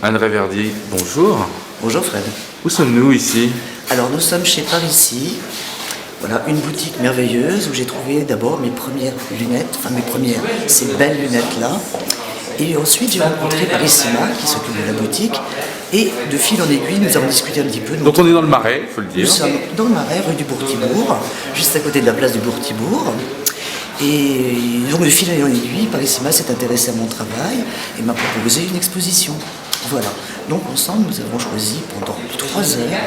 Anne Réverdier, bonjour. Bonjour Fred. Où sommes-nous ici? Alors nous sommes chez Parisis. Voilà, une boutique merveilleuse où j'ai trouvé d'abord mes premières lunettes, ces belles lunettes-là. Et ensuite j'ai rencontré Parissima qui s'occupe de la boutique. Et de fil en aiguille, nous avons discuté un petit peu. Donc on est dans le Marais, il faut le dire. Nous sommes dans le Marais, rue du Bourg-Thibourg, juste à côté de la place du Bourg-Thibourg. Et donc de fil en aiguille, Parissima s'est intéressé à mon travail et m'a proposé une exposition. Voilà. Donc ensemble, nous avons choisi pendant 3 heures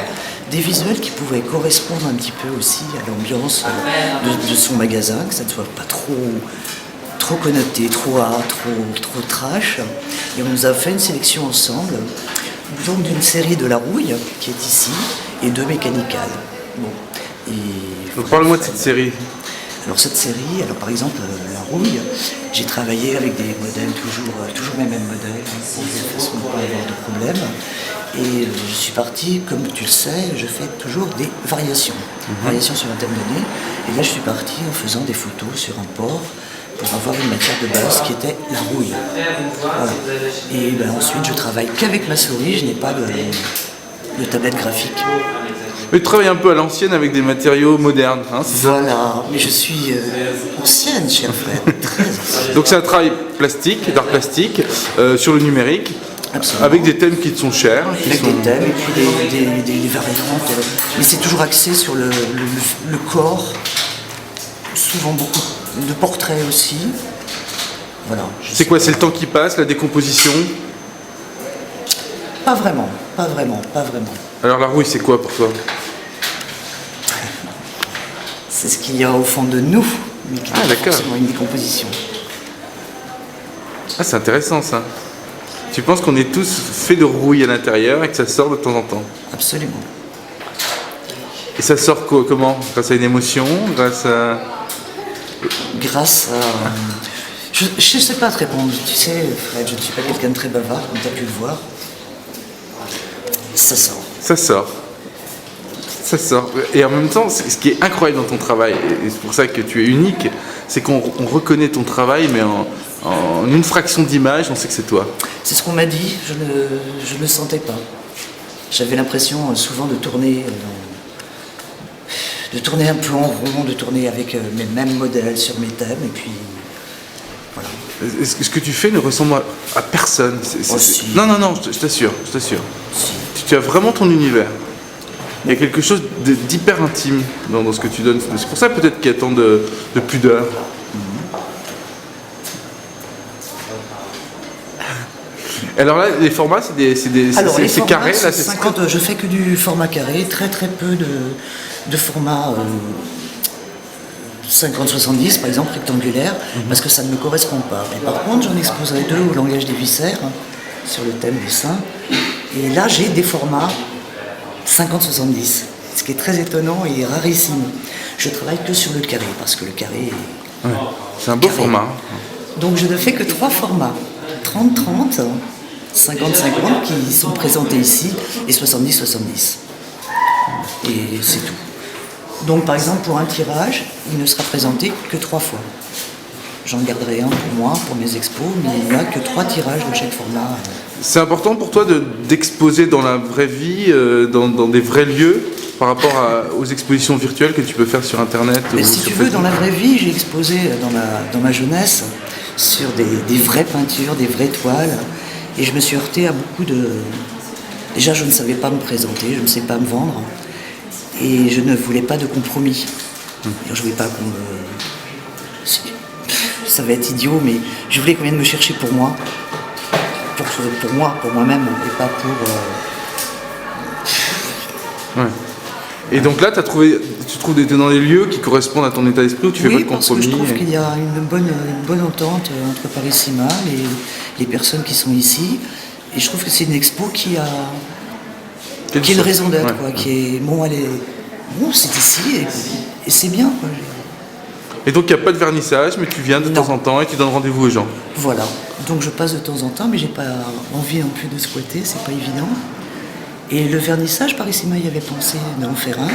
des visuels qui pouvaient correspondre un petit peu aussi à l'ambiance de son magasin, que ça ne soit pas trop connoté, trop art, trop trash. Et on nous a fait une sélection ensemble, donc d'une série de La Rouille, qui est ici, et de Mécanical. Bon. Donc parle-moi de cette série. Alors cette série, par exemple La Rouille, j'ai travaillé avec des modèles, toujours les mêmes modèles, de façon de ne pas avoir de problème. Et je suis parti, comme tu le sais, je fais toujours des variations, variations sur un thème donné. Et là je suis parti en faisant des photos sur un port pour avoir une matière de base qui était la rouille. Voilà. Et ensuite je travaille qu'avec ma souris, je n'ai pas de tablette graphique. Mais tu travailles un peu à l'ancienne avec des matériaux modernes, hein, c'est ça? Voilà, mais je suis ancienne, cher Fred, très ancienne. Donc c'est un travail plastique, d'art plastique, sur le numérique. Absolument. Avec des thèmes qui te sont chers. Avec des thèmes et puis des variantes. Mais c'est toujours axé sur le corps, souvent beaucoup de portraits aussi. Voilà. C'est quoi? C'est le temps qui passe, la décomposition? Pas vraiment. Alors la rouille, c'est quoi pour toi? C'est ce qu'il y a au fond de nous, mais qui n'est pas forcément une décomposition. Ah, c'est intéressant ça. Tu penses qu'on est tous faits de rouille à l'intérieur et que ça sort de temps en temps? Absolument. Et ça sort comment? Grâce à une émotion? Grâce à... Je ne sais pas te répondre. Tu sais, Fred, je ne suis pas quelqu'un de très bavard, comme tu as pu le voir. Ça sort. Ça sort. Et en même temps, ce qui est incroyable dans ton travail, et c'est pour ça que tu es unique, c'est qu'on reconnaît ton travail, mais en une fraction d'image, on sait que c'est toi. C'est ce qu'on m'a dit, je ne le sentais pas. J'avais l'impression souvent de tourner un peu en rond, de tourner avec mes mêmes modèles sur mes thèmes, et puis voilà. Ce que tu fais ne ressemble à personne. Si. Non, je t'assure. Si. Tu as vraiment ton univers. Il y a quelque chose d'hyper intime dans ce que tu donnes. C'est pour ça peut-être qu'il y a tant de pudeur. Alors là, les formats, c'est carré, là, c'est 50. Je fais que du format carré, très peu de format 50-70, par exemple, rectangulaire, parce que ça ne me correspond pas. Mais par contre, j'en exposerai 2 au langage des viscères, sur le thème des seins. Et là, j'ai des formats 50-70, ce qui est très étonnant et rarissime. Je travaille que sur le carré, parce que le carré est... Ouais, c'est un beau format. Donc je ne fais que 3 formats, 30-30, 50-50 qui sont présentés ici, et 70-70. Et c'est tout. Donc par exemple pour un tirage, il ne sera présenté que 3 fois. J'en garderai un pour moi, pour mes expos, mais il n'y a que 3 tirages de chaque format. C'est important pour toi d'exposer dans la vraie vie, dans des vrais lieux, par rapport aux expositions virtuelles que tu peux faire sur Internet? Mais si tu veux, dans la vraie vie, j'ai exposé dans ma jeunesse sur des vraies peintures, des vraies toiles, et je me suis heurté à beaucoup de... Déjà, je ne savais pas me présenter, je ne sais pas me vendre, et je ne voulais pas de compromis. Je ne voulais pas qu'on me... Ça va être idiot, mais je voulais qu'on vienne me chercher pour moi. Pour moi-même, et pas pour... Ouais. Et donc là, tu trouves dans des lieux qui correspondent à ton état d'esprit, où tu fais pas de compromis? Oui, parce que je trouve qu'il y a une bonne entente entre Parissima, les personnes qui sont ici, et je trouve que c'est une expo qui a une raison d'être, qui est... Bon, c'est ici, et c'est bien, quoi. Et donc il n'y a pas de vernissage, mais tu viens de temps en temps et tu donnes rendez-vous aux gens. Voilà, donc je passe de temps en temps, mais j'ai pas envie non plus de squatter, c'est pas évident. Et le vernissage, Parissima y avait pensé d'en faire un,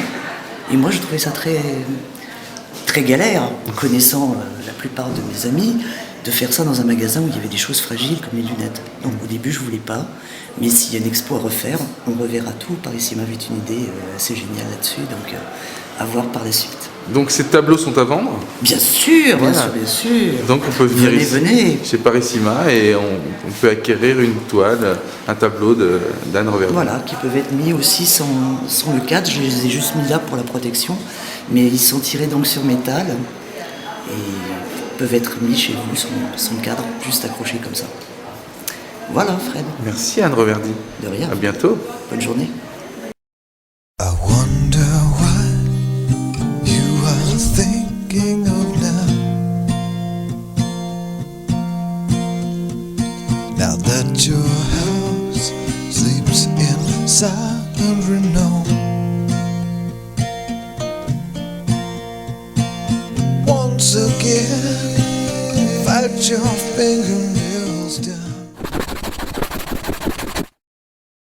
et moi je trouvais ça très galère, connaissant la plupart de mes amis, de faire ça dans un magasin où il y avait des choses fragiles comme les lunettes. Donc au début je voulais pas, mais s'il y a une expo à refaire, on reverra tout. Parissima avait une idée assez géniale là-dessus, donc à voir par la suite. Donc ces tableaux sont à vendre? Bien sûr, bien Voilà. sûr, bien sûr. Donc on peut venir ici Venez. chez Parissima et on peut acquérir une toile, un tableau d'Anne Reverdy. Voilà, qui peuvent être mis aussi sans le cadre. Je les ai juste mis là pour la protection, mais ils sont tirés donc sur métal et peuvent être mis chez vous sans cadre, juste accrochés comme ça. Voilà, Fred. Merci Anne Reverdy. De rien. À bientôt. Bonne journée. I wonder what you are thinking of now. Now that your house sleeps in silent renown. Once again, fight your fingernails down.